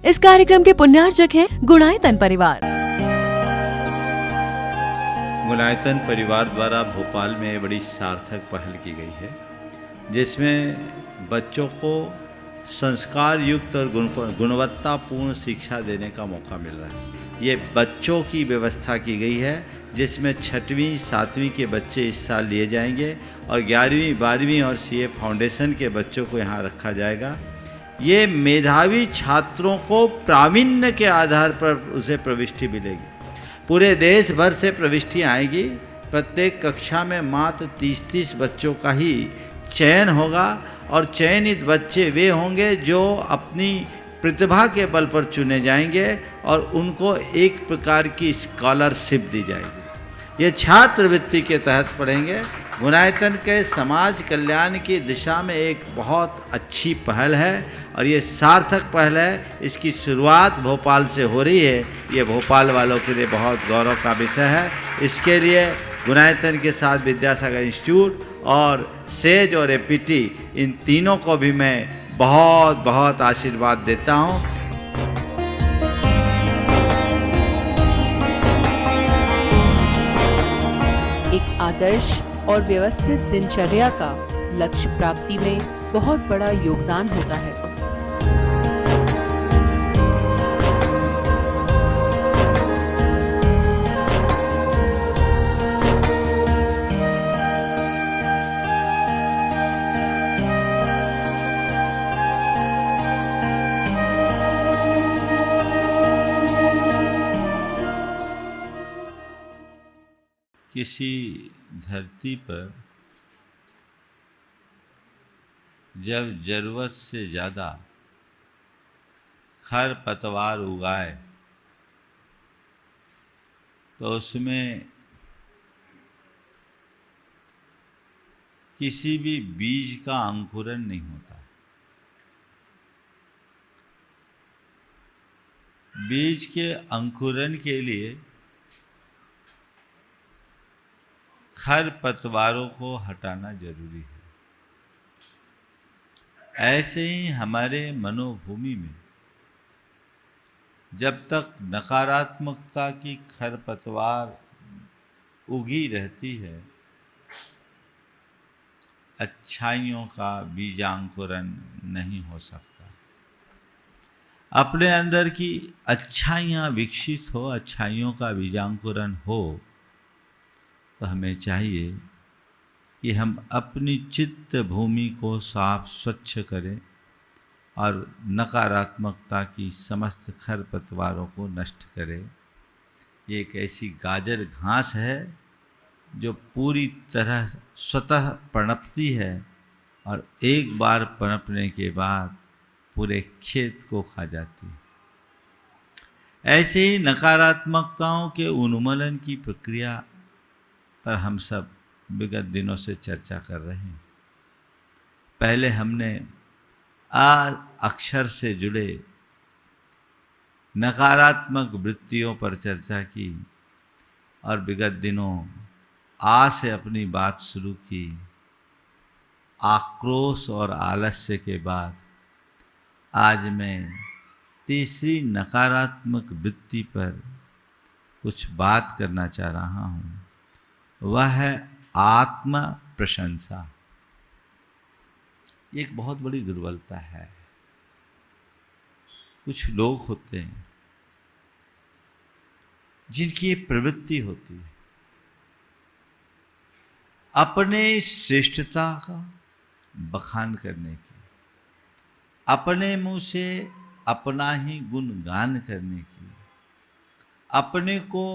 इस कार्यक्रम के पुण्यार्चक हैं गुणायतन परिवार। गुणायतन परिवार द्वारा भोपाल में बड़ी सार्थक पहल की गई है, जिसमें बच्चों को संस्कार युक्त और गुणवत्तापूर्ण शिक्षा देने का मौका मिल रहा है। ये बच्चों की व्यवस्था की गई है, जिसमें 6वीं 7वीं के बच्चे इस साल लिए जाएंगे और 11वीं 12वीं और सीए फाउंडेशन के बच्चों को यहाँ रखा जाएगा। ये मेधावी छात्रों को प्रावीण्य के आधार पर उसे प्रविष्टि मिलेगी। पूरे देश भर से प्रविष्टियाँ आएगी। प्रत्येक कक्षा में मात्र 30-30 बच्चों का ही चयन होगा और चयनित बच्चे वे होंगे जो अपनी प्रतिभा के बल पर चुने जाएंगे और उनको एक प्रकार की स्कॉलरशिप दी जाएगी। ये छात्रवृत्ति के तहत पढ़ेंगे। गुणायतन के समाज कल्याण की दिशा में एक बहुत अच्छी पहल है और ये सार्थक पहल है। इसकी शुरुआत भोपाल से हो रही है। ये भोपाल वालों के लिए बहुत गौरव का विषय है। इसके लिए गुणायतन के साथ विद्यासागर इंस्टीट्यूट और सेज और एपीटी, इन तीनों को भी मैं बहुत बहुत आशीर्वाद देता हूँ। एक आदर्श और व्यवस्थित दिनचर्या का लक्ष्य प्राप्ति में बहुत बड़ा योगदान होता है। किसी धरती पर जब जरूरत से ज़्यादा खरपतवार उगाए तो उसमें किसी भी बीज का अंकुरण नहीं होता। बीज के अंकुरण के लिए खरपतवारों को हटाना जरूरी है। ऐसे ही हमारे मनोभूमि में जब तक नकारात्मकता की खरपतवार उगी रहती है, अच्छाइयों का बीजांकुरण नहीं हो सकता। अपने अंदर की अच्छाइयाँ विकसित हो, अच्छाइयों का बीजांकुरण हो, तो हमें चाहिए कि हम अपनी चित्त भूमि को साफ स्वच्छ करें और नकारात्मकता की समस्त खरपतवारों को नष्ट करें। ये एक ऐसी गाजर घास है जो पूरी तरह स्वतः पनपती है और एक बार पनपने के बाद पूरे खेत को खा जाती है। ऐसे ही नकारात्मकताओं के उन्मूलन की प्रक्रिया पर हम सब विगत दिनों से चर्चा कर रहे हैं। पहले हमने आ अक्षर से जुड़े नकारात्मक वृत्तियों पर चर्चा की और विगत दिनों आ से अपनी बात शुरू की। आक्रोश और आलस्य के बाद आज मैं तीसरी नकारात्मक वृत्ति पर कुछ बात करना चाह रहा हूँ। वह है आत्म प्रशंसा। एक बहुत बड़ी दुर्बलता है। कुछ लोग होते हैं जिनकी ये प्रवृत्ति होती है अपने श्रेष्ठता का बखान करने की, अपने मुंह से अपना ही गुणगान करने की, अपने को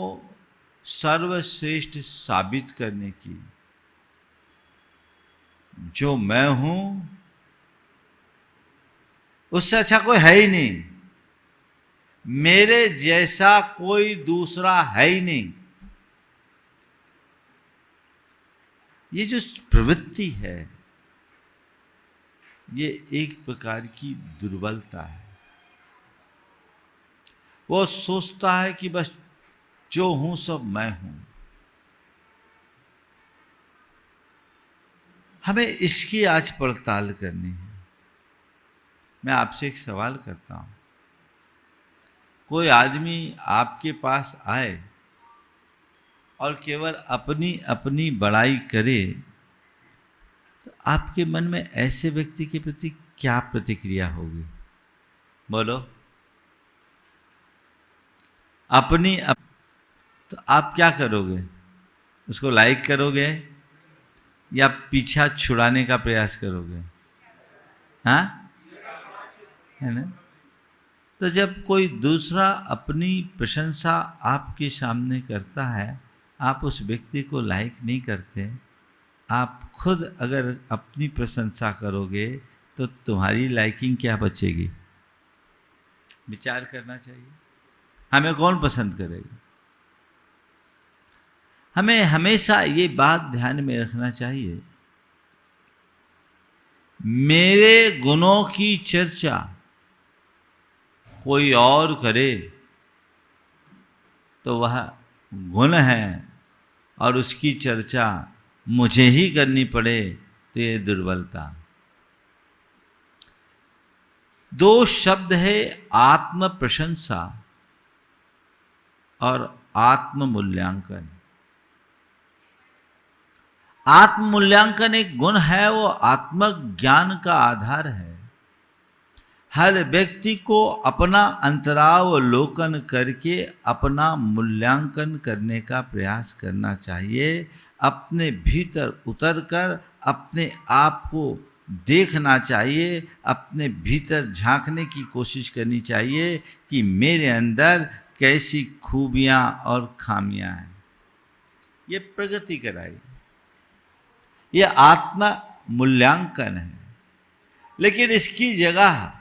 सर्वश्रेष्ठ साबित करने की। जो मैं हूं उससे अच्छा कोई है ही नहीं, मेरे जैसा कोई दूसरा है ही नहीं। ये जो प्रवृत्ति है ये एक प्रकार की दुर्बलता है। वो सोचता है कि बस जो हूं सब मैं हूं। हमें इसकी आज पड़ताल करनी है। मैं आपसे एक सवाल करता हूं, कोई आदमी आपके पास आए और केवल अपनी अपनी बड़ाई करे, तो आपके मन में ऐसे व्यक्ति के प्रति क्या प्रतिक्रिया होगी? बोलो। तो आप क्या करोगे? उसको लाइक करोगे या पीछा छुड़ाने का प्रयास करोगे? हाँ, है ना? तो जब कोई दूसरा अपनी प्रशंसा आपके सामने करता है, आप उस व्यक्ति को लाइक नहीं करते, आप खुद अगर अपनी प्रशंसा करोगे तो तुम्हारी लाइकिंग क्या बचेगी? विचार करना चाहिए। हमें कौन पसंद करेगा? हमें हमेशा ये बात ध्यान में रखना चाहिए, मेरे गुणों की चर्चा कोई और करे तो वह गुण है, और उसकी चर्चा मुझे ही करनी पड़े तो ये दुर्बलता। दो शब्द है, आत्म प्रशंसा और आत्म मूल्यांकन। आत्म मूल्यांकन एक गुण है, वो आत्मक ज्ञान का आधार है। हर व्यक्ति को अपना अंतरावलोकन करके अपना मूल्यांकन करने का प्रयास करना चाहिए। अपने भीतर उतरकर अपने आप को देखना चाहिए, अपने भीतर झांकने की कोशिश करनी चाहिए कि मेरे अंदर कैसी खूबियां और खामियां हैं। ये प्रगति कराएगी, ये आत्म मूल्यांकन है। लेकिन इसकी जगह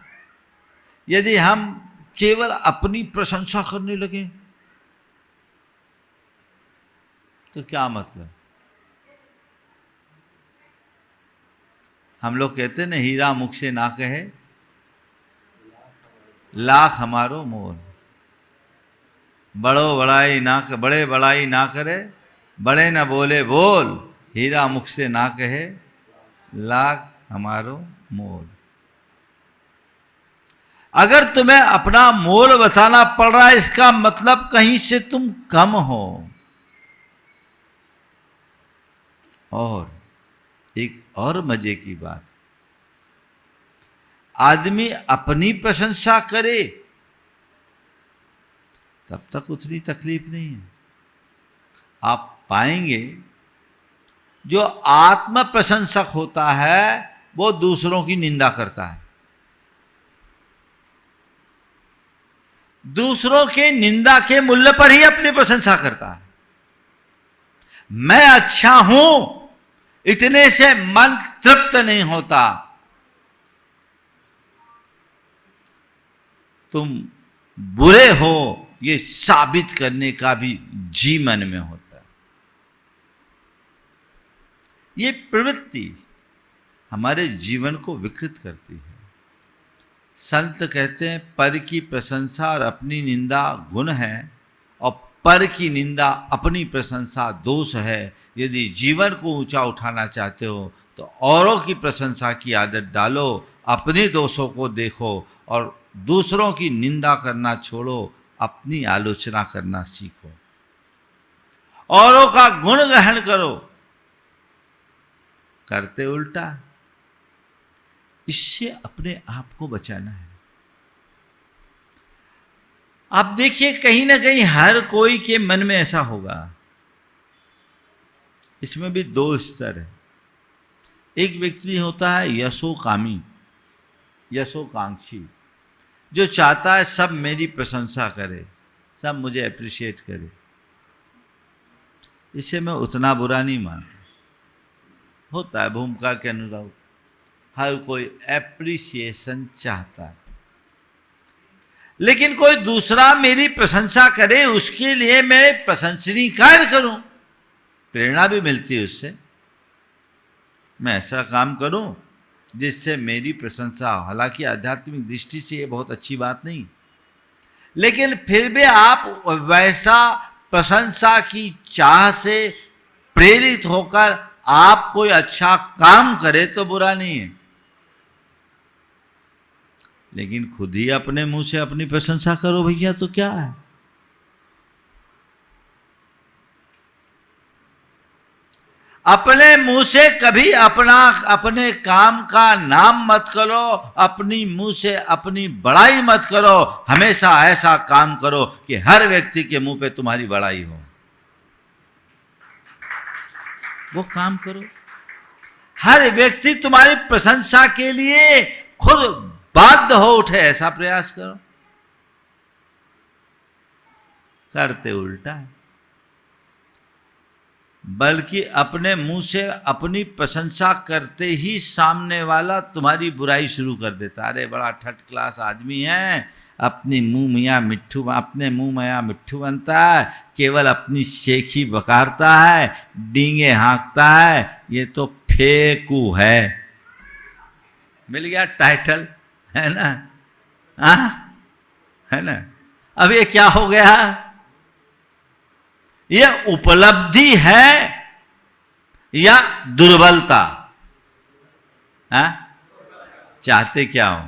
यदि हम केवल अपनी प्रशंसा करने लगे तो क्या मतलब? हम लोग कहते हैं ना, हीरा मुख से ना कहे लाख हमारो मोल। बड़े बड़ाई ना करे, बड़े न बोले बोल, हीरा मुख से ना कहे लाख हमारो मोल। अगर तुम्हें अपना मोल बताना पड़ रहा है, इसका मतलब कहीं से तुम कम हो। और एक और मजे की बात, आदमी अपनी प्रशंसा करे तब तक उतनी तकलीफ नहीं है। आप पाएंगे जो आत्म प्रशंसक होता है वो दूसरों की निंदा करता है, दूसरों के निंदा के मूल्य पर ही अपनी प्रशंसा करता है। मैं अच्छा हूं इतने से मन तृप्त नहीं होता, तुम बुरे हो ये साबित करने का भी जी मन में होता है। ये प्रवृत्ति हमारे जीवन को विकृत करती है। संत कहते हैं पर की प्रशंसा और अपनी निंदा गुण है, और पर की निंदा अपनी प्रशंसा दोष है। यदि जीवन को ऊंचा उठाना चाहते हो तो औरों की प्रशंसा की आदत डालो, अपने दोषों को देखो और दूसरों की निंदा करना छोड़ो, अपनी आलोचना करना सीखो, औरों का गुण ग्रहण करो। करते उल्टा, इससे अपने आप को बचाना है। आप देखिए कहीं ना कहीं हर कोई के मन में ऐसा होगा। इसमें भी दो स्तर है। एक व्यक्ति होता है यशोकामी, यशोकांक्षी, जो चाहता है सब मेरी प्रशंसा करे, सब मुझे अप्रिशिएट करे। इसे मैं उतना बुरा नहीं मानता। होता है भूमिका के अनुरूप, हर कोई एप्रिसिएशन चाहता है। लेकिन कोई दूसरा मेरी प्रशंसा करे, उसके लिए मैं प्रशंसनीय कार्य करूं, प्रेरणा भी मिलती है उससे। मैं ऐसा काम करूं जिससे मेरी प्रशंसा हो। हालांकि आध्यात्मिक दृष्टि से ये बहुत अच्छी बात नहीं, लेकिन फिर भी आप वैसा प्रशंसा की चाह से प्रेरित होकर आप कोई अच्छा काम करे तो बुरा नहीं है। लेकिन खुद ही अपने मुंह से अपनी प्रशंसा करो भैया तो क्या है। अपने मुंह से कभी अपने काम का नाम मत करो, अपनी मुंह से अपनी बड़ाई मत करो। हमेशा ऐसा काम करो कि हर व्यक्ति के मुंह पे तुम्हारी बड़ाई हो, वो काम करो। हर व्यक्ति तुम्हारी प्रशंसा के लिए खुद बाध्य हो उठे, ऐसा प्रयास करो। करते उल्टा है, बल्कि अपने मुंह से अपनी प्रशंसा करते ही सामने वाला तुम्हारी बुराई शुरू कर देता। अरे बड़ा थर्ड क्लास आदमी है, अपने मुंह में मिट्ठू बनता है, केवल अपनी शेखी बकारता है, डींगे हाँकता है, ये तो फेकू है। मिल गया टाइटल, है ना? है ना? अब ये क्या हो गया? ये उपलब्धि है या दुर्बलता? चाहते क्या हो?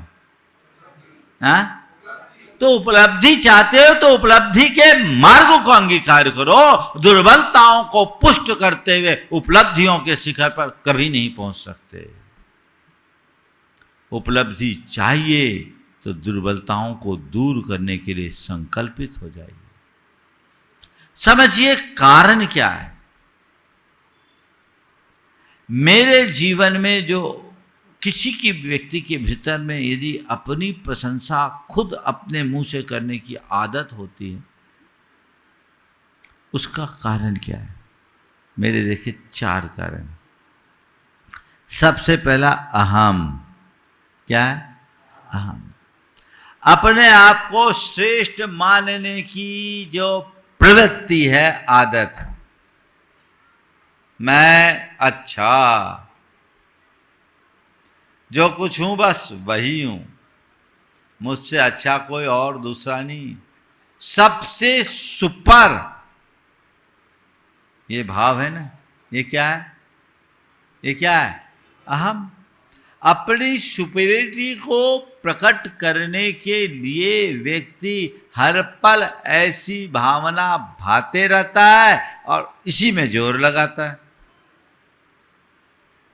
तो उपलब्धि चाहते हो तो उपलब्धि के मार्ग को अंगीकार करो। दुर्बलताओं को पुष्ट करते हुए उपलब्धियों के शिखर पर कभी नहीं पहुंच सकते। उपलब्धि चाहिए तो दुर्बलताओं को दूर करने के लिए संकल्पित हो जाइए। समझिए कारण क्या है। मेरे जीवन में जो किसी की व्यक्ति के भीतर में यदि अपनी प्रशंसा खुद अपने मुंह से करने की आदत होती है, उसका कारण क्या है? मेरे देखिए 4 कारण। सबसे पहला अहम। क्या है? अहम। अपने आप को श्रेष्ठ मानने की जो प्रवृत्ति है, आदत है। मैं अच्छा, जो कुछ हूं बस वही हूं, मुझसे अच्छा कोई और दूसरा नहीं, सबसे सुपर, ये भाव है ना, ये क्या है? ये क्या है? अहम। अपनी सुपीरियरिटी को प्रकट करने के लिए व्यक्ति हर पल ऐसी भावना भाते रहता है और इसी में जोर लगाता है।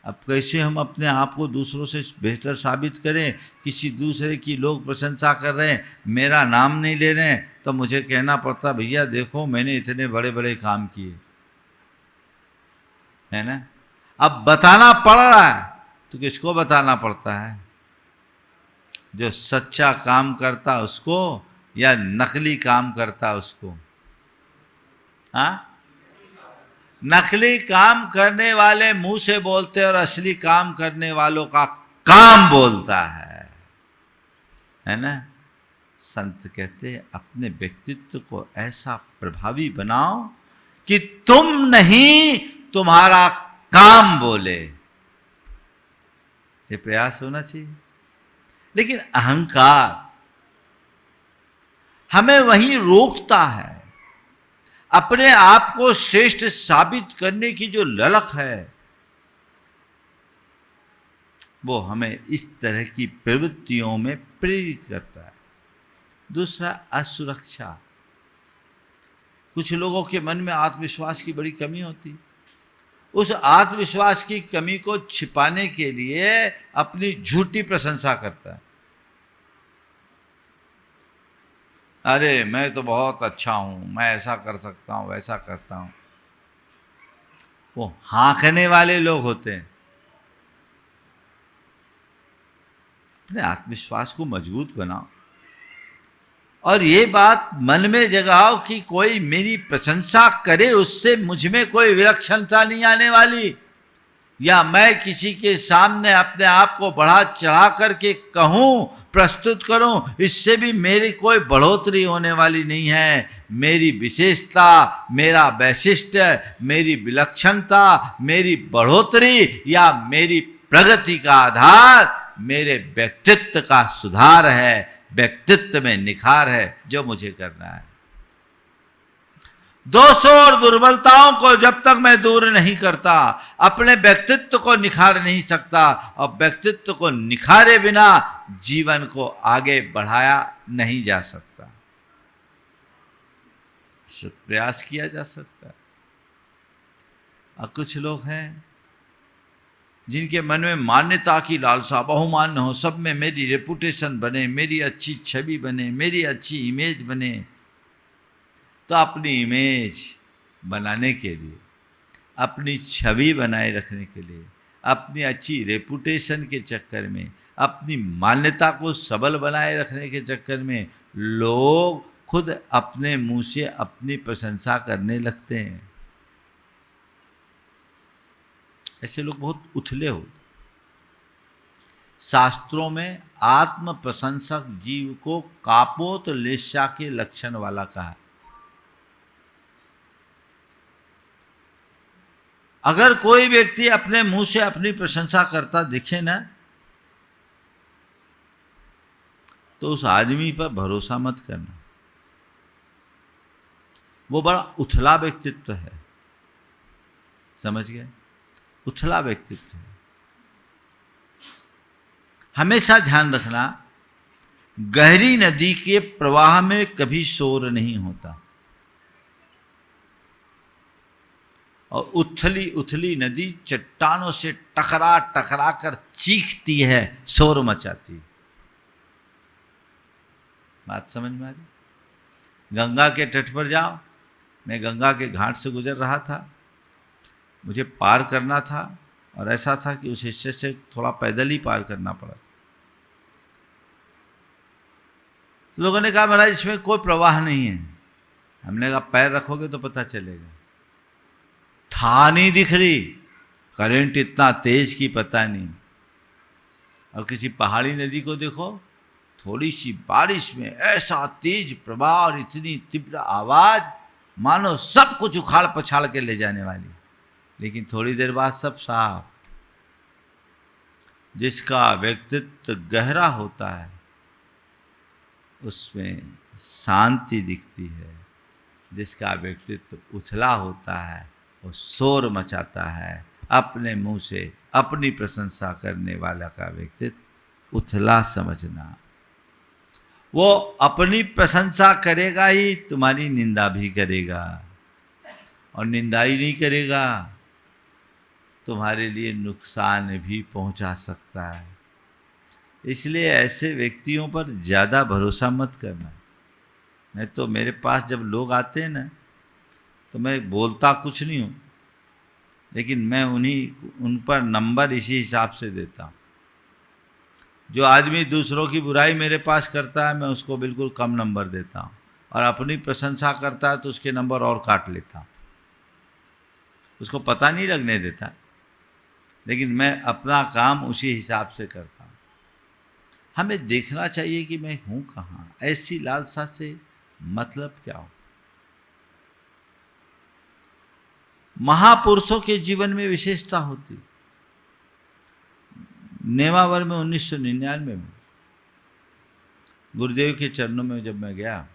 अब कैसे हम अपने आप को दूसरों से बेहतर साबित करें? किसी दूसरे की लोग प्रशंसा कर रहे हैं, मेरा नाम नहीं ले रहे हैं, तो मुझे कहना पड़ता भैया देखो मैंने इतने बड़े बड़े काम किए, है ना? अब बताना पड़ रहा है तो किसको बताना पड़ता है? जो सच्चा काम करता उसको या नकली काम करता उसको? नकली काम करने वाले मुंह से बोलते और असली काम करने वालों का काम बोलता है ना? संत कहते हैं अपने व्यक्तित्व को ऐसा प्रभावी बनाओ कि तुम नहीं तुम्हारा काम बोले। ये प्रयास होना चाहिए। लेकिन अहंकार हमें वहीं रोकता है। अपने आप को श्रेष्ठ साबित करने की जो ललक है वो हमें इस तरह की प्रवृत्तियों में प्रेरित करता है। दूसरा, असुरक्षा। कुछ लोगों के मन में आत्मविश्वास की बड़ी कमी होती। उस आत्मविश्वास की कमी को छिपाने के लिए अपनी झूठी प्रशंसा करता है। अरे मैं तो बहुत अच्छा हूं, मैं ऐसा कर सकता हूं, वैसा करता हूं। वो हाँकने वाले लोग होते हैं। अपने आत्मविश्वास को मजबूत बनाओ और ये बात मन में जगाओ कि कोई मेरी प्रशंसा करे, उससे मुझ में कोई विलक्षणता नहीं आने वाली, या मैं किसी के सामने अपने आप को बढ़ा चढ़ा करके कहूं, प्रस्तुत करूं, इससे भी मेरी कोई बढ़ोतरी होने वाली नहीं है। मेरी विशेषता, मेरा वैशिष्ट्य, मेरी विलक्षणता, मेरी बढ़ोतरी या मेरी प्रगति का आधार मेरे व्यक्तित्व का सुधार है, व्यक्तित्व में निखार है, जो मुझे करना है। दोषों और दुर्बलताओं को जब तक मैं दूर नहीं करता, अपने व्यक्तित्व को निखार नहीं सकता, और व्यक्तित्व को निखारे बिना जीवन को आगे बढ़ाया नहीं जा सकता। प्रयास किया जा सकता है। और कुछ लोग हैं जिनके मन में मान्यता की लालसा, बहुमान्य हो, सब में मेरी रेपुटेशन बने, मेरी अच्छी छवि बने, मेरी अच्छी इमेज बने। तो अपनी इमेज बनाने के लिए, अपनी छवि बनाए रखने के लिए, अपनी अच्छी रेपुटेशन के चक्कर में, अपनी मान्यता को सबल बनाए रखने के चक्कर में लोग खुद अपने मुंह से अपनी प्रशंसा करने लगते हैं। ऐसे लोग बहुत उथले हो। शास्त्रों में आत्म प्रशंसक जीव को कापोत लेस्या के लक्षण वाला कहा है। अगर कोई व्यक्ति अपने मुंह से अपनी प्रशंसा करता दिखे ना, तो उस आदमी पर भरोसा मत करना। वो बड़ा उथला व्यक्तित्व है, समझ गए? उथला व्यक्तित्व है। हमेशा ध्यान रखना, गहरी नदी के प्रवाह में कभी शोर नहीं होता, और उथली उथली नदी चट्टानों से टकरा टकरा कर चीखती है, शोर मचाती। बात समझ में आ रही? गंगा के तट पर जाओ। मैं गंगा के घाट से गुजर रहा था, मुझे पार करना था, और ऐसा था कि उस हिस्से से थोड़ा पैदल ही पार करना पड़ा। लोगों ने कहा महाराज इसमें कोई प्रवाह नहीं है। हमने कहा पैर रखोगे तो पता चलेगा। था नहीं दिख रही, करंट इतना तेज की पता नहीं। और किसी पहाड़ी नदी को देखो, थोड़ी सी बारिश में ऐसा तेज प्रवाह और इतनी तीव्र आवाज, मानो सब कुछ उखाड़ पछाड़ के ले जाने वाली। लेकिन थोड़ी देर बाद सब साफ। जिसका व्यक्तित्व गहरा होता है उसमें शांति दिखती है। जिसका व्यक्तित्व उथला होता है वो शोर मचाता है। अपने मुंह से अपनी प्रशंसा करने वाला का व्यक्तित्व उथला समझना। वो अपनी प्रशंसा करेगा ही, तुम्हारी निंदा भी करेगा, और निंदा ही नहीं करेगा तुम्हारे लिए नुकसान भी पहुंचा सकता है। इसलिए ऐसे व्यक्तियों पर ज़्यादा भरोसा मत करना। नहीं तो मेरे पास जब लोग आते हैं ना, तो मैं बोलता कुछ नहीं हूँ, लेकिन मैं उन पर नंबर इसी हिसाब से देता हूँ। जो आदमी दूसरों की बुराई मेरे पास करता है, मैं उसको बिल्कुल कम नंबर देता हूँ, और अपनी प्रशंसा करता है तो उसके नंबर और काट लेता हूँ। उसको पता नहीं लगने देता, लेकिन मैं अपना काम उसी हिसाब से करता हूँ। हमें देखना चाहिए कि मैं हूँ कहाँ। ऐसी लालसा से मतलब क्या हो? महापुरुषों के जीवन में विशेषता होती। नेमावर में 1999 में गुरुदेव के चरणों में जब मैं गया,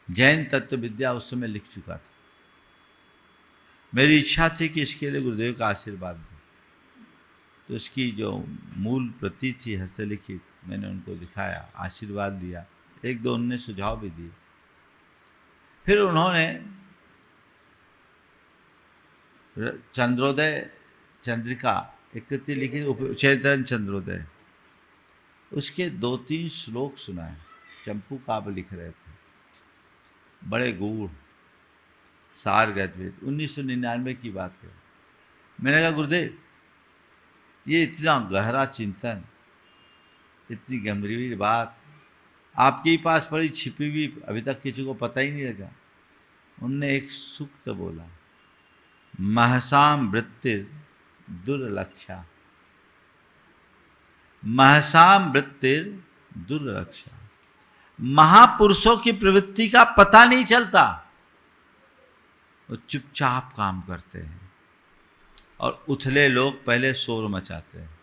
जैन तत्व विद्या उस समय लिख चुका था। मेरी इच्छा थी कि इसके लिए गुरुदेव का आशीर्वाद दूं। तो इसकी जो मूल प्रति थी हस्तलिखित, मैंने उनको दिखाया, आशीर्वाद दिया, एक दो उन्होंने सुझाव भी दिए। फिर उन्होंने चंद्रोदय चंद्रिका एक कृति लिखी, चैतन्य चंद्रोदय, उसके 2-3 श्लोक सुनाए। चंपू काव्य लिख रहे थे, बड़े गूढ़ सार गद्वेद। 1999 की बात है। मैंने कहा गुरुदेव ये इतना गहरा चिंतन, इतनी गंभीर बात आपके ही पास पड़ी छिपी हुई, अभी तक किसी को पता ही नहीं लगा। उनने एक सूक्त बोला, महसाम वृत्तिर दुर्लक्षा, महसाम वृत्तिर दुर्लक्षा। महापुरुषों की प्रवृत्ति का पता नहीं चलता, वो चुपचाप काम करते हैं, और उथले लोग पहले शोर मचाते हैं।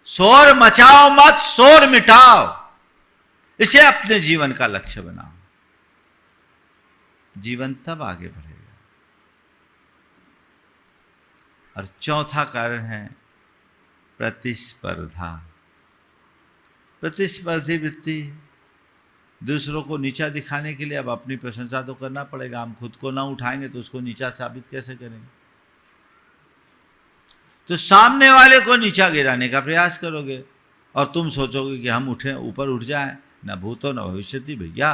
शोर मचाओ मत, शोर मिटाओ। इसे अपने जीवन का लक्ष्य बनाओ। जीवन तब आगे बढ़ेगा। और चौथा कारण है प्रतिस्पर्धा। प्रतिस्पर्धी वृत्ति, दूसरों को नीचा दिखाने के लिए अब अपनी प्रशंसा तो करना पड़ेगा। हम खुद को ना उठाएंगे तो उसको नीचा साबित कैसे करेंगे? तो सामने वाले को नीचा गिराने का प्रयास करोगे और तुम सोचोगे कि हम उठे, ऊपर उठ जाएं। न भूतो न भविष्यति भैया।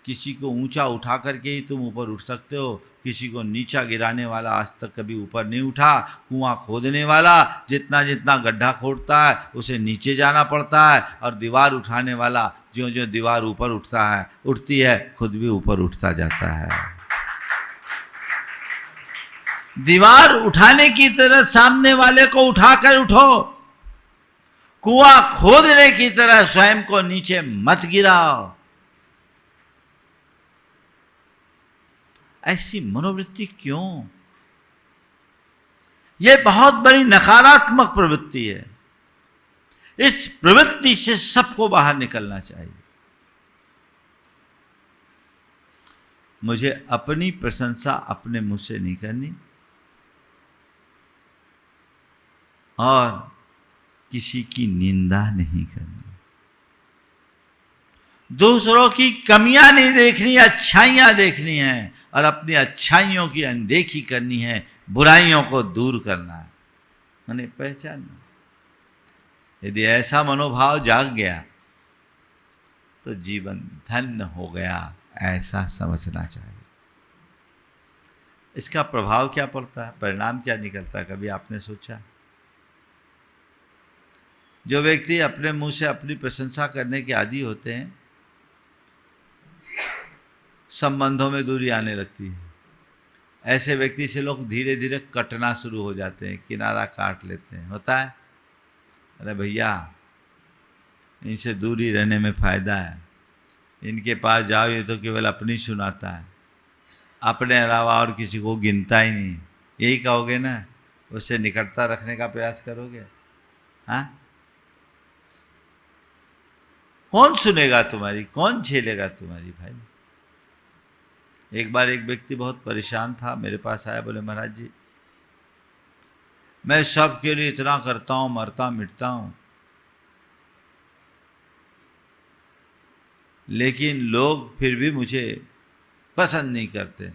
किसी को ऊंचा उठा करके ही तुम ऊपर उठ सकते हो। किसी को नीचा गिराने वाला आज तक कभी ऊपर नहीं उठा। कुआं खोदने वाला जितना जितना गड्ढा खोदता है उसे नीचे जाना पड़ता है, और दीवार उठाने वाला ज्यों ज्यों दीवार ऊपर उठती है खुद भी ऊपर उठता जाता है। दीवार उठाने की तरह सामने वाले को उठाकर उठो, कुआं खोदने की तरह स्वयं को नीचे मत गिराओ। ऐसी मनोवृत्ति क्यों? यह बहुत बड़ी नकारात्मक प्रवृत्ति है। इस प्रवृत्ति से सबको बाहर निकलना चाहिए। मुझे अपनी प्रशंसा अपने मुंह से नहीं करनी और किसी की निंदा नहीं करनी। दूसरों की कमियां नहीं देखनी, अच्छाइयां देखनी है, और अपनी अच्छाइयों की अनदेखी करनी है, बुराइयों को दूर करना है, उन्हें पहचानना। यदि ऐसा मनोभाव जाग गया तो जीवन धन्य हो गया, ऐसा समझना चाहिए। इसका प्रभाव क्या पड़ता है, परिणाम क्या निकलता है, कभी आपने सोचा? जो व्यक्ति अपने मुंह से अपनी प्रशंसा करने के आदी होते हैं, संबंधों में दूरी आने लगती है। ऐसे व्यक्ति से लोग धीरे धीरे कटना शुरू हो जाते हैं, किनारा काट लेते हैं। होता है, अरे भैया इनसे दूरी रहने में फ़ायदा है, इनके पास जाओ ये तो केवल अपनी सुनाता है, अपने अलावा और किसी को गिनता ही नहीं। यही कहोगे ना, उससे निकटता रखने का प्रयास करोगे? हाँ, कौन सुनेगा तुम्हारी, कौन झेलेगा तुम्हारी भाई? एक बार एक व्यक्ति बहुत परेशान था, मेरे पास आया, बोले महाराज जी मैं सबके लिए इतना करता हूं, मरता मिटता हूं, लेकिन लोग फिर भी मुझे पसंद नहीं करते।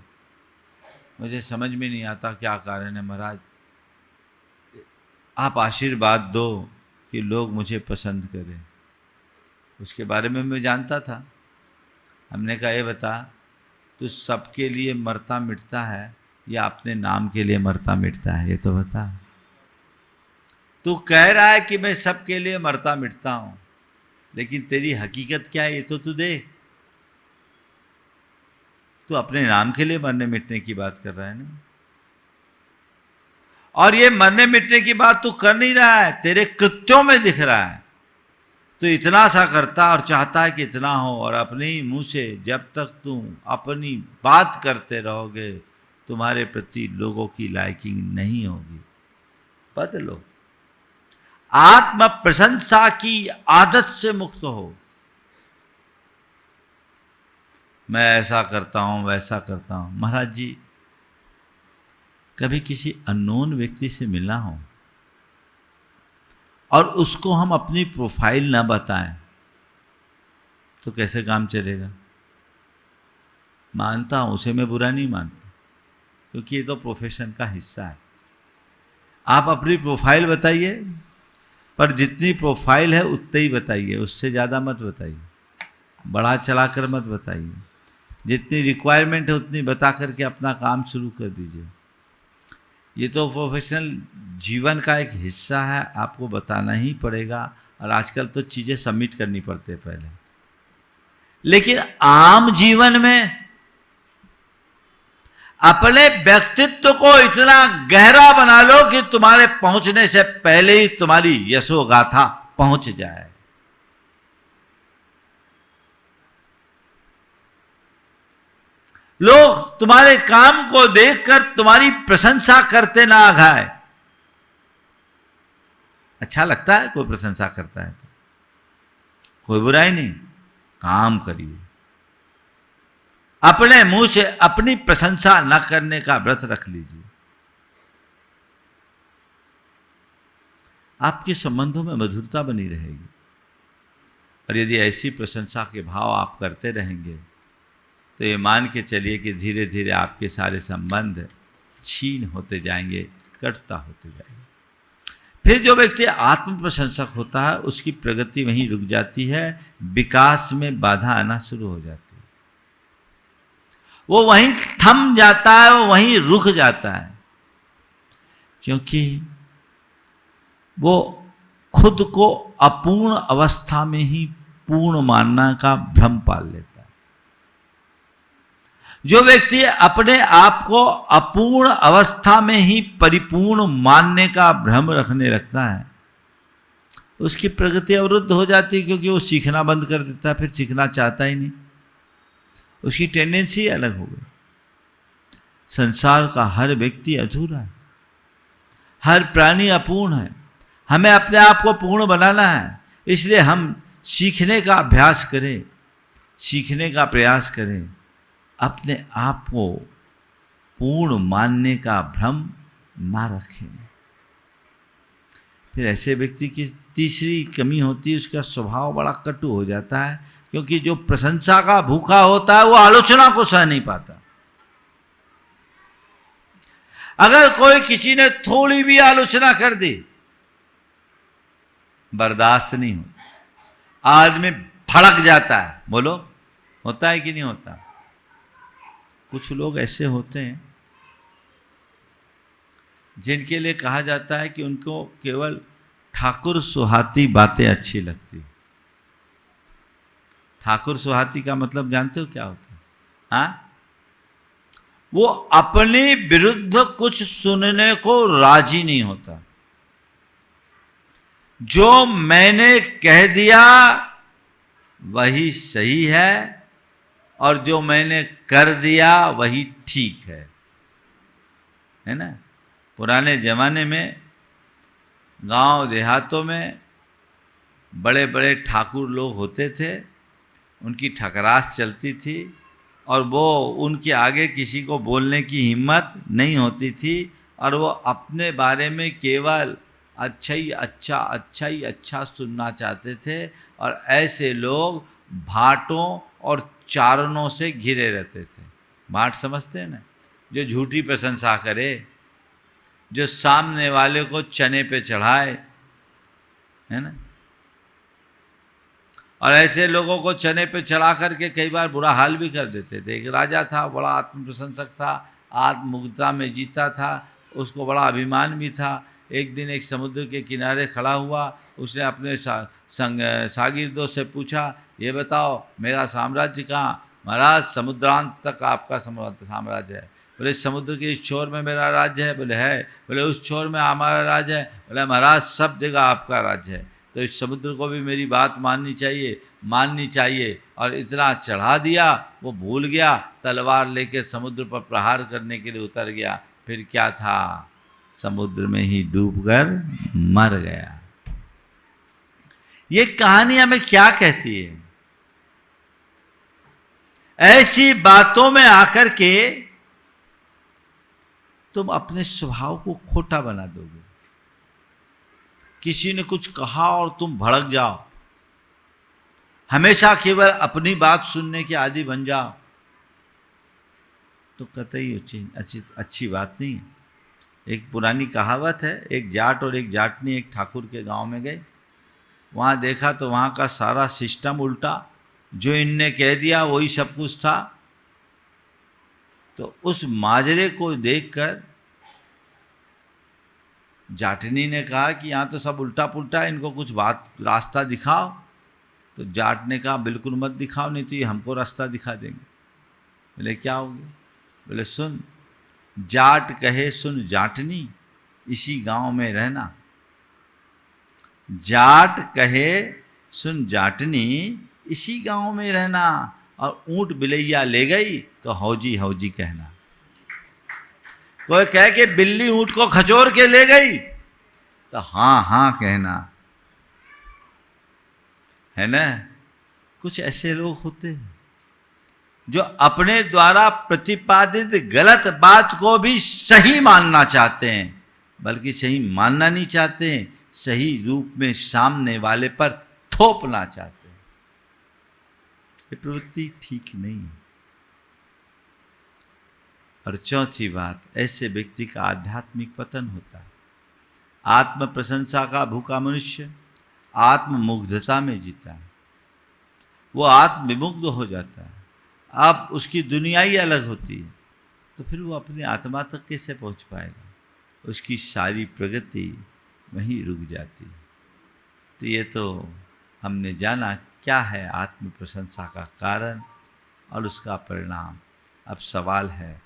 मुझे समझ में नहीं आता क्या कारण है महाराज, आप आशीर्वाद दो कि लोग मुझे पसंद करें। उसके बारे में मैं जानता था। हमने कहा, ये बता तू सबके लिए मरता मिटता है या अपने नाम के लिए मरता मिटता है, ये तो बता। तू कह रहा है कि मैं सबके लिए मरता मिटता हूं, लेकिन तेरी हकीकत क्या है ये तो तू देख। तू अपने नाम के लिए मरने मिटने की बात कर रहा है ना, और ये मरने मिटने की बात तू कर नहीं रहा है, तेरे कृत्यों में दिख रहा है। तो इतना सा करता और चाहता है कि इतना हो, और अपने ही मुंह से जब तक तुम अपनी बात करते रहोगे तुम्हारे प्रति लोगों की लाइकिंग नहीं होगी। बदलो, आत्म प्रशंसा की आदत से मुक्त हो। मैं ऐसा करता हूं, वैसा करता हूं। महाराज जी कभी किसी अननोन व्यक्ति से मिला हो और उसको हम अपनी प्रोफाइल ना बताएं तो कैसे काम चलेगा? मानता हूं, उसे मैं बुरा नहीं मानता, क्योंकि ये तो प्रोफेशन का हिस्सा है। आप अपनी प्रोफाइल बताइए, पर जितनी प्रोफाइल है उतने ही बताइए, उससे ज़्यादा मत बताइए, बढ़ा चला कर मत बताइए। जितनी रिक्वायरमेंट है उतनी बता करके अपना काम शुरू कर दीजिए। ये तो प्रोफेशनल जीवन का एक हिस्सा है, आपको बताना ही पड़ेगा। और आजकल तो चीज़ें सबमिट करनी पड़ती है पहले, लेकिन आम जीवन में अपने व्यक्तित्व को इतना गहरा बना लो कि तुम्हारे पहुंचने से पहले ही तुम्हारी यशोगाथा पहुंच जाए। लोग तुम्हारे काम को देखकर तुम्हारी प्रशंसा करते ना आघाए। अच्छा लगता है कोई प्रशंसा करता है तो, कोई बुराई नहीं, काम करिए। अपने मुंह से अपनी प्रशंसा न करने का व्रत रख लीजिए। आपके संबंधों में मधुरता बनी रहेगी। और यदि ऐसी प्रशंसा के भाव आप करते रहेंगे तो ये मान के चलिए कि धीरे धीरे आपके सारे संबंध छीन होते जाएंगे, कटता होते जाएंगे। फिर जो व्यक्ति आत्म प्रशंसक होता है उसकी प्रगति वहीं रुक जाती है, विकास में बाधा आना शुरू हो जाती है। वो वहीं थम जाता है, वो वहीं रुक जाता है, क्योंकि वो खुद को अपूर्ण अवस्था में ही पूर्ण मानना का भ्रम पाल लेता है। जो व्यक्ति अपने आप को अपूर्ण अवस्था में ही परिपूर्ण मानने का भ्रम रखने लगता है, उसकी प्रगति अवरुद्ध हो जाती है, क्योंकि वो सीखना बंद कर देता है, फिर सीखना चाहता ही नहीं। उसकी टेंडेंसी अलग हो गई। संसार का हर व्यक्ति अधूरा है, हर प्राणी अपूर्ण है। हमें अपने आप को पूर्ण बनाना है, इसलिए हम सीखने का अभ्यास करें, सीखने का प्रयास करें, अपने आप को पूर्ण मानने का भ्रम ना रखें। फिर ऐसे व्यक्ति की तीसरी कमी होती है, उसका स्वभाव बड़ा कटु हो जाता है, क्योंकि जो प्रशंसा का भूखा होता है वो आलोचना को सह नहीं पाता। अगर कोई किसी ने थोड़ी भी आलोचना कर दी, बर्दाश्त नहीं हो, आदमी भड़क जाता है। बोलो, होता है कि नहीं होता? कुछ लोग ऐसे होते हैं जिनके लिए कहा जाता है कि उनको केवल ठाकुर सुहाती बातें अच्छी लगती। ठाकुर सुहाती का मतलब जानते हो क्या होता है? हाँ, वो अपने विरुद्ध कुछ सुनने को राजी नहीं होता। जो मैंने कह दिया वही सही है, और जो मैंने कर दिया वही ठीक है ना। पुराने ज़माने में गांव देहातों में बड़े बड़े ठाकुर लोग होते थे, उनकी ठकरास चलती थी, और वो उनके आगे किसी को बोलने की हिम्मत नहीं होती थी, और वो अपने बारे में केवल अच्छा ही अच्छा सुनना चाहते थे। और ऐसे लोग भाटों और चारणों से घिरे रहते थे। भाट समझते हैं ना, जो झूठी प्रशंसा करे, जो सामने वाले को चने पे चढ़ाए, है ना। और ऐसे लोगों को चने पे चढ़ा करके कई बार बुरा हाल भी कर देते थे। एक राजा था, बड़ा आत्म प्रशंसक था, आत्ममुग्धता में जीता था, उसको बड़ा अभिमान भी था। एक दिन एक समुद्र के किनारे खड़ा हुआ, उसने अपने शागिर्दों से पूछा, ये बताओ मेरा साम्राज्य कहाँ? महाराज, समुद्रांत तक आपका साम्राज्य है। बोले, समुद्र के इस छोर में मेरा राज्य है? बोले, है। बोले, उस छोर में हमारा राज्य है? बोले, महाराज, सब जगह आपका राज्य है। तो इस समुद्र को भी मेरी बात माननी चाहिए। और इतना चढ़ा दिया, वो भूल गया, तलवार लेके समुद्र पर प्रहार करने के लिए उतर गया। फिर क्या था? समुद्र में ही डूबकर मर गया। ये कहानी हमें क्या कहती है? ऐसी बातों में आकर के तुम अपने स्वभाव को खोटा बना दोगे। किसी ने कुछ कहा और तुम भड़क जाओ, हमेशा केवल अपनी बात सुनने के आदी बन जाओ, तो कतई अच्छी बात नहीं है। एक पुरानी कहावत है, एक जाट और एक जाटनी एक ठाकुर के गांव में गए। वहाँ देखा तो वहाँ का सारा सिस्टम उल्टा, जो इनने कह दिया वही सब कुछ था। तो उस माजरे को देखकर जाटनी ने कहा कि यहाँ तो सब उल्टा पुल्टा है, इनको कुछ बात रास्ता दिखाओ। तो जाट ने कहा, बिल्कुल मत दिखाओ, नहीं तो ये हमको रास्ता दिखा देंगे। बोले, क्या हो गया? बोले, सुन, जाट कहे सुन जाटनी, इसी गांव में रहना। जाट कहे सुन जाटनी, इसी गांव में रहना। और ऊंट बिलैया ले गई तो हौजी हौजी कहना। कोई कहे कि बिल्ली ऊंट को खचोर के ले गई तो हाँ हाँ कहना, है ना। कुछ ऐसे लोग होते हैं जो अपने द्वारा प्रतिपादित गलत बात को भी सही मानना चाहते हैं, बल्कि सही मानना नहीं चाहते हैं, सही रूप में सामने वाले पर थोपना चाहते हैं। ये प्रवृत्ति ठीक नहीं है। और चौथी बात, ऐसे व्यक्ति का आध्यात्मिक पतन होता है। आत्म प्रशंसा का भूखा मनुष्य आत्ममुग्धता में जीता है, वो आत्मविमुग्ध हो जाता है। अब उसकी दुनिया ही अलग होती है, तो फिर वो अपनी आत्मा तक कैसे पहुंच पाएगा? उसकी सारी प्रगति वहीं रुक जाती है। तो ये तो हमने जाना क्या है आत्म प्रशंसा का कारण और उसका परिणाम। अब सवाल है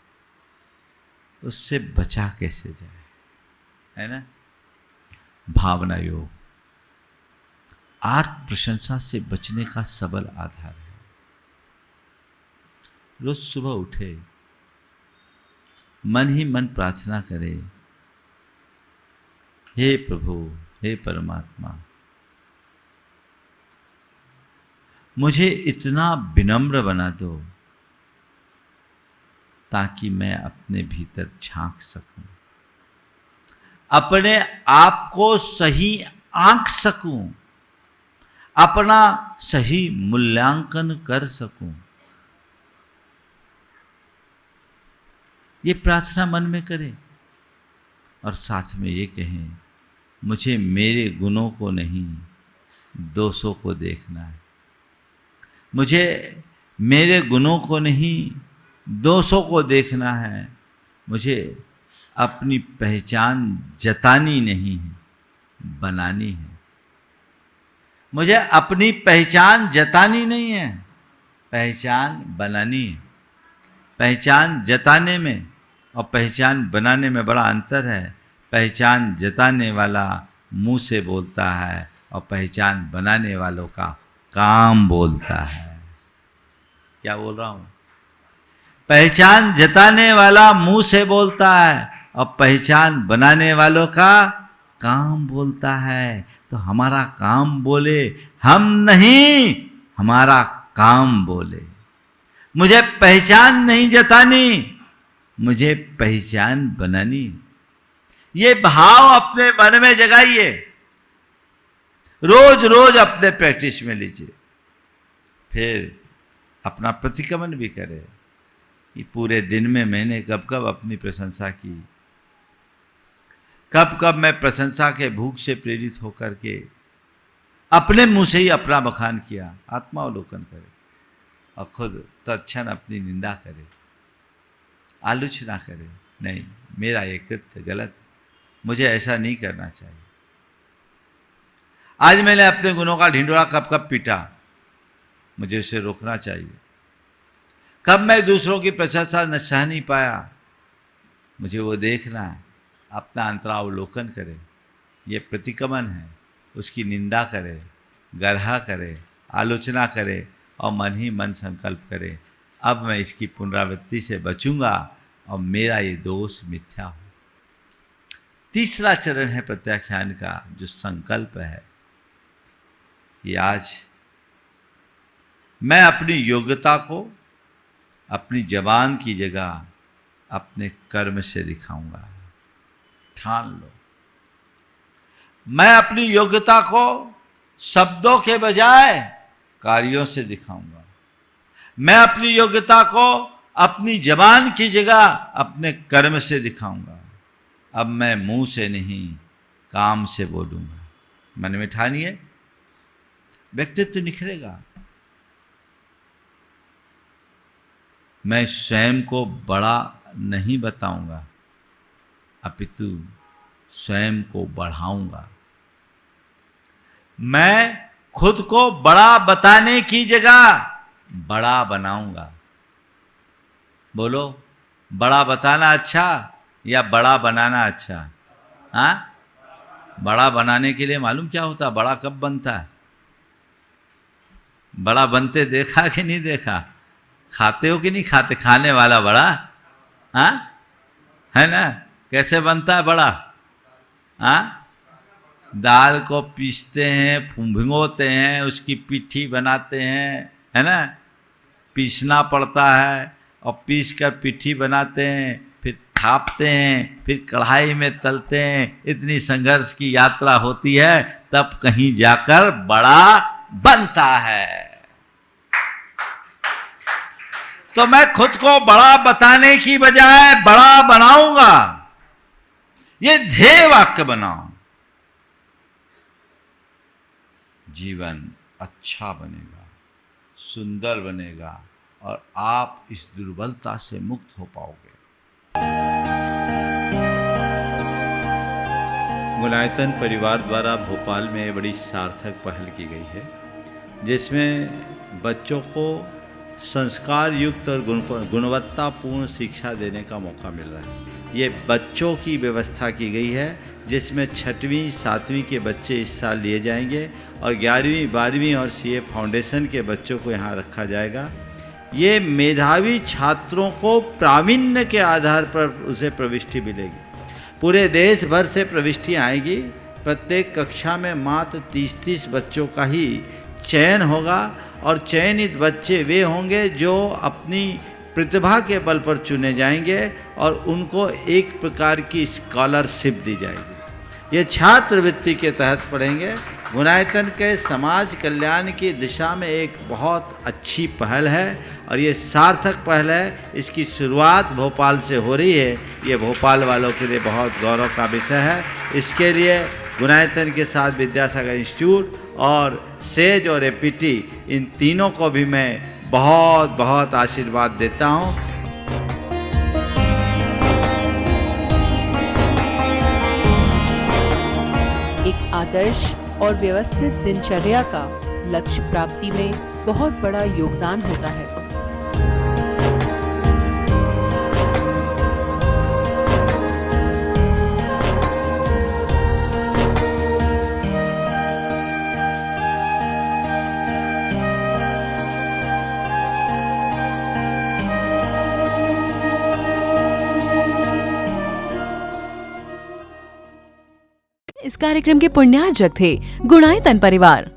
उससे बचा कैसे जाए, है ना? भावना योग आत्म प्रशंसा से बचने का सबल आधार है। रोज सुबह उठे, मन ही मन प्रार्थना करे, हे प्रभु, हे परमात्मा, मुझे इतना विनम्र बना दो ताकि मैं अपने भीतर झांक सकूं, अपने आप को सही आंक सकूं, अपना सही मूल्यांकन कर सकूं। ये प्रार्थना मन में करें और साथ में ये कहें, मुझे मेरे गुणों को नहीं दोषों को देखना है, मुझे मेरे गुणों को नहीं दोषों को देखना है, मुझे अपनी पहचान जतानी नहीं है, बनानी है। मुझे अपनी पहचान जतानी नहीं है, पहचान बनानी है। पहचान जताने में और पहचान बनाने में बड़ा अंतर है। पहचान जताने वाला मुंह से बोलता है और पहचान बनाने वालों का काम बोलता है। क्या बोल रहा हूं? पहचान जताने वाला मुंह से बोलता है और पहचान बनाने वालों का काम बोलता है। तो हमारा काम बोले, हम नहीं, हमारा काम बोले। मुझे पहचान नहीं जतानी, मुझे पहचान बनानी। ये भाव अपने मन में जगाइए, रोज रोज अपने प्रैक्टिस में लीजिए। फिर अपना प्रतिक्रमण भी करें कि पूरे दिन में मैंने कब कब अपनी प्रशंसा की, कब कब मैं प्रशंसा के भूख से प्रेरित होकर के अपने मुंह से ही अपना बखान किया। आत्मावलोकन करे और खुद तत्क्षण अपनी निंदा करे, आलोचना करे, नहीं मेरा ये कृत्य गलत, मुझे ऐसा नहीं करना चाहिए। आज मैंने अपने गुणों का ढिंढोरा कब कब पीटा, मुझे उसे रोकना चाहिए। कब मैं दूसरों की प्रशंसा न सह नहीं पाया, मुझे वो देखना है। अपना अंतरावलोकन करे, ये प्रतिक्रमण है। उसकी निंदा करे, गर्हा करे, आलोचना करे और मन ही मन संकल्प करे, अब मैं इसकी पुनरावृत्ति से बचूंगा और मेरा ये दोष मिथ्या हो। तीसरा चरण है प्रत्याख्यान का, जो संकल्प है कि आज मैं अपनी योग्यता को अपनी जबान की जगह अपने कर्म से दिखाऊंगा। ठान लो, मैं अपनी योग्यता को शब्दों के बजाय कार्यों से दिखाऊंगा। मैं अपनी योग्यता को अपनी जबान की जगह अपने कर्म से दिखाऊंगा। अब मैं मुंह से नहीं, काम से बोलूंगा। मन में ठानिए, व्यक्तित्व निखरेगा। मैं स्वयं को बड़ा नहीं बताऊंगा, अपितु स्वयं को बढ़ाऊंगा। मैं खुद को बड़ा बताने की जगह बड़ा बनाऊंगा। बोलो, बड़ा बताना अच्छा या बड़ा बनाना अच्छा? हाँ, बड़ा बनाने के लिए मालूम क्या होता है? बड़ा कब बनता है? बड़ा बनते देखा कि नहीं देखा? खाते हो कि नहीं खाते? खाने वाला बड़ा, हाँ है ना? कैसे बनता है बड़ा? हाँ, दाल को पीसते हैं, भिगोते हैं, उसकी पिट्ठी बनाते हैं, है ना? पीसना पड़ता है और पीस कर पिट्ठी बनाते हैं, फिर थापते हैं, फिर कढ़ाई में तलते हैं। इतनी संघर्ष की यात्रा होती है, तब कहीं जाकर बड़ा बनता है। तो मैं खुद को बड़ा बताने की बजाय बड़ा बनाऊंगा, ये ध्येय वाक्य बनाओ। जीवन अच्छा बनेगा, सुंदर बनेगा और आप इस दुर्बलता से मुक्त हो पाओगे। गुणायतन परिवार द्वारा भोपाल में बड़ी सार्थक पहल की गई है, जिसमें बच्चों को संस्कार युक्त और गुणवत्तापूर्ण शिक्षा देने का मौका मिल रहा है। ये बच्चों की व्यवस्था की गई है, जिसमें 6वीं 7वीं के बच्चे इस साल लिए जाएंगे और 11वीं 12वीं और सीए फाउंडेशन के बच्चों को यहाँ रखा जाएगा। ये मेधावी छात्रों को प्रावीण्य के आधार पर उसे प्रविष्टि मिलेगी। पूरे देश भर से प्रविष्टियाँ आएगी। प्रत्येक कक्षा में मात्र 30-30 बच्चों का ही चयन होगा और चयनित बच्चे वे होंगे जो अपनी प्रतिभा के बल पर चुने जाएंगे और उनको एक प्रकार की स्कॉलरशिप दी जाएगी। ये छात्रवृत्ति के तहत पढ़ेंगे। गुणायतन के समाज कल्याण की दिशा में एक बहुत अच्छी पहल है और ये सार्थक पहल है। इसकी शुरुआत भोपाल से हो रही है। ये भोपाल वालों के लिए बहुत गौरव का विषय है। इसके लिए गुणायतन के साथ विद्यासागर इंस्टीट्यूट और सेज और एपीटी, इन तीनों को भी मैं बहुत बहुत आशीर्वाद देता हूँ। एक आदर्श और व्यवस्थित दिनचर्या का लक्ष्य प्राप्ति में बहुत बड़ा योगदान होता है। इस कार्यक्रम के पुण्यार्जक थे गुणायतन परिवार।